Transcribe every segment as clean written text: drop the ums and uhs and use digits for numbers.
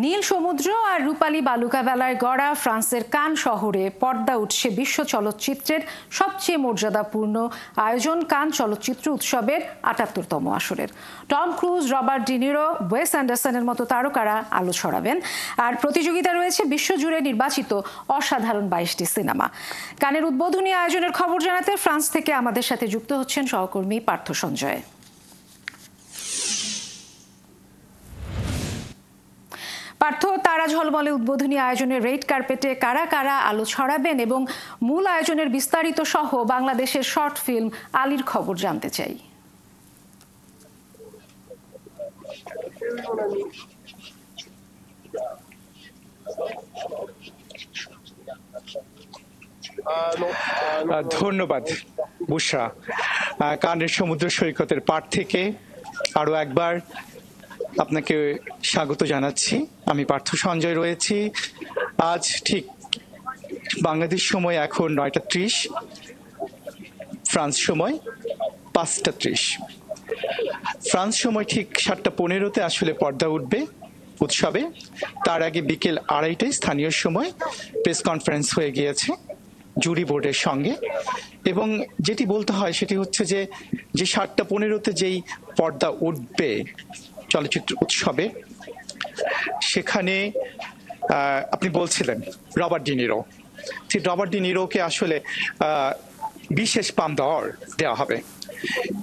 নীল সমুদ্র আর রূপালী বালুকা বেলায় গড়া ফ্রান্সের কান শহরে পর্দা উঠছে বিশ্ব চলচ্চিত্রের সবচেয়ে মর্যাদাপূর্ণ আয়োজন কান চলচ্চিত্র উৎসবের ৭৮তম আসরের। টম ক্রুজ, রবার্ট ডিনিরো, ওয়েস অ্যান্ডারসনের মতো তারকারা আলো ছড়াবেন। আর প্রতিযোগিতা রয়েছে বিশ্বজুড়ে নির্বাচিত অসাধারণ ২২টি সিনেমা। কানের উদ্বোধনী আয়োজনের খবর জানাতে ফ্রান্স থেকে আমাদের সাথে যুক্ত হচ্ছেন সহকর্মী পার্থ সঞ্জয়। পার্থ, তারা ঝলমলে উদ্বোধনী আয়োজনের রেড কার্পেটে কারা কারা আলো ছড়াবেন এবং মূল আয়োজনের বিস্তারিত সহ বাংলাদেশের শর্ট ফিল্ম আলীর খবর জানতে চাই। ধন্যবাদ বুশরা। কানের সমুদ্র সৈকতের পাড় থেকে আরো একবার আপনাকে স্বাগত জানাচ্ছি। আমি পার্থ সঞ্জয় রয়েছি। আজ ঠিক বাংলাদেশ সময় এখন ৯টা ৩০, ফ্রান্স সময় ৫টা ৩০। ফ্রান্স সময় ঠিক ৭টা ১৫-তে আসলে পর্দা উঠবে উৎসবে। তার আগে বিকেল ২:৩০টায় স্থানীয় সময় প্রেস কনফারেন্স হয়ে গিয়েছে জুরি বোর্ডের সঙ্গে। এবং যেটি বলতে হয় সেটি হচ্ছে যে ৭টা ১৫-তে যেই পর্দা উঠবে চলচ্চিত্র উৎসবে, সেখানে আপনি বলছিলেন রবার্ট ডিনিরো। ঠিক রবার্ট ডিনিরোকে আসলে বিশেষ পাম দেওয়ার দেওয়া হবে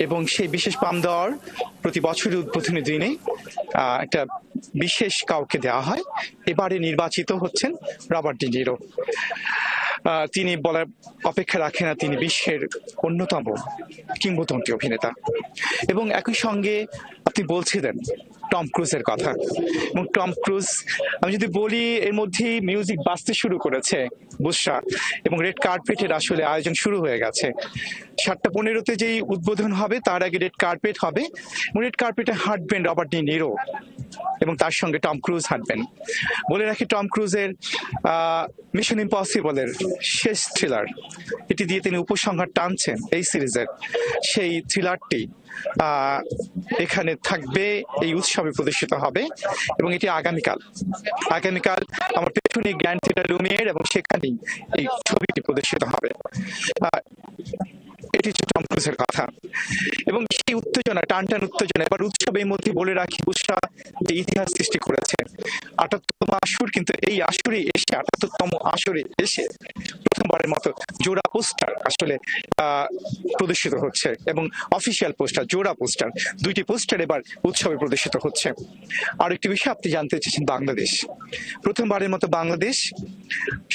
এবং সেই বিশেষ পাম দেওয়ার প্রতি বছরের উদ্বোধনী দিনে একটা বিশেষ কাউকে দেওয়া হয়। এবারে নির্বাচিত হচ্ছেন রবার্ট ডিনিরো। তিনি বলার অপেক্ষা রাখে না, তিনি বিশ্বের অন্যতম কিংবদন্তি অভিনেতা। এবং একই সঙ্গে আপনি বলছিলেন টম ক্রুজের কথা, এবং টম ক্রুজ, আমি যদি বলি, এর মধ্যে মিউজিক বাজতে শুরু করেছে বুশরা, এবং রেড কার্পেটের আসলে আয়োজন শুরু হয়ে গেছে। ৭টা ১৫-তে যেই উদ্বোধন হবে তার আগে রেড কার্পেট হবে, এবং রেড কার্পেটে হাঁটবেন রবার্ট ডিনিরো এবং তার সঙ্গে টম ক্রুজ হাঁটবেন। বলে রাখি, টম ক্রুজের মিশন ইম্পসিবলের শেষ থ্রিলার, এটি দিয়ে তিনি উপসংহার টানছেন এই সিরিজের, সেই থ্রিলারটি এখানে থাকবে, এই উৎসবে প্রদর্শিত হবে। এবং এটি আগামীকাল আমার পেছনে গ্র্যান্ড থিয়েটার লুমিয়ের, এবং সেখানেই এই ছবিটি প্রদর্শিত হবে। এটি হচ্ছে টম ক্রুজের কথা। এবং সেই উত্তেজনা, টান উত্তেজনা এবার উৎসবের মধ্যে বলে রাখি বুশরা, যে ইতিহাস সৃষ্টি করেছে ৭৮তম আসর, কিন্তু এই আসরে এসে ৭৮তম আসরে এসে প্রথমবারের মতো জোড়া পোস্টার আসলে প্রদর্শিত হচ্ছে, এবং অফিসিয়াল পোস্টার, জোড়া পোস্টার, ২টি পোস্টার এবার উৎসবে প্রদর্শিত হচ্ছে। আর একটি বিষয় আপনি জানতে চেয়েছেন, বাংলাদেশ প্রথমবারের মতো বাংলাদেশ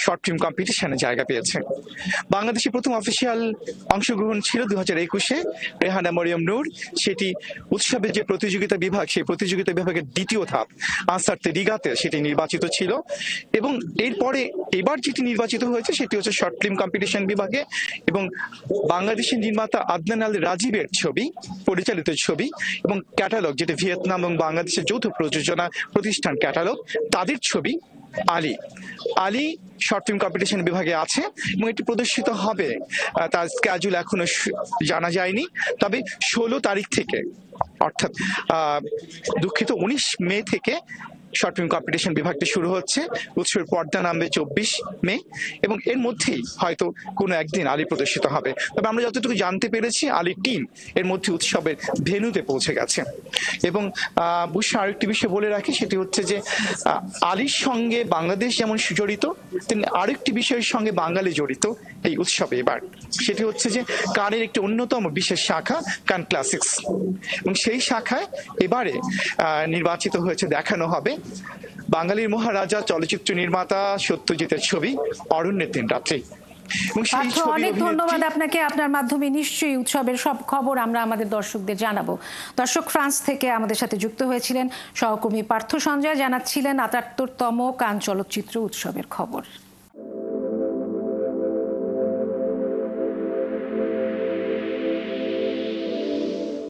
শর্ট ফিল্ম কম্পিটিশনে জায়গা পেয়েছে। বাংলাদেশে প্রথম অফিসিয়াল অংশগ্রহণ ছিল ২০২১-এ রেহানা মরিয়ম নূর। সেটি উৎসবের যে প্রতিযোগিতা বিভাগ, সেই প্রতিযোগিতা বিভাগের দ্বিতীয় ধাপ আনসার তেরিগাতে সেটি নির্বাচিত ছিল। এবং এরপরে এবার যেটি নির্বাচিত হয়েছে সেটি হচ্ছে শর্ট ফিল্ম কম্পিটিশন বিভাগে, এবং বাংলাদেশের নির্মাতা আদনান আল রাজীবের ছবি, পরিচালিত ছবি, এবং ক্যাটালগ, যেটি ভিয়েতনাম এবং বাংলাদেশের যৌথ প্রযোজনা প্রতিষ্ঠান ক্যাটালগ, তাদের ছবি আলী শর্ট ফিল্ম কম্পিটিশন বিভাগে আছে, এবং এটি প্রদর্শিত হবে। তার স্ক্যাজুল এখনো জানা যায়নি, তবে ১৬ তারিখ থেকে, অর্থাৎ 19 মে থেকে শর্ট ফিল্ম কম্পিটিশন বিভাগটি শুরু হচ্ছে। উৎসবের পর্দা নামবে ২৪ মে, এবং এর মধ্যেই হয়তো কোনো একদিন আলী প্রদর্শিত হবে। তবে আমরা যতটুকু জানতে পেরেছি, আলীর টিম এর মধ্যে উৎসবের ভেন্যুতে পৌঁছে গেছে। এবং বুশরা, আরেকটি বিষয় বলে রাখি, সেটি হচ্ছে যে আলীর সঙ্গে বাংলাদেশ যেমন জড়িত, তেমনি আরেকটি বিষয়ের সঙ্গে বাঙালি জড়িত এই উৎসবে এবার। সেটি হচ্ছে যে কানের একটি অন্যতম বিশেষ শাখা কান ক্লাসিক্স, এবং সেই শাখায় এবারে নির্বাচিত হয়েছে, দেখানো হবে বাঙালির মহারাজা চলচ্চিত্র নির্মাতা সত্যজিতের ছবি অরণ্যের দিন রাত্রি। অনেক ধন্যবাদ আপনাকে। আপনার মাধ্যমে নিশ্চয়ই উৎসবের সব খবর আমরা আমাদের দর্শকদের জানাবো। দর্শক, ফ্রান্স থেকে আমাদের সাথে যুক্ত হয়েছিলেন সহকর্মী পার্থ সঞ্জয়, জানাচ্ছিলেন ৭৮তম কান চলচ্চিত্র উৎসবের খবর।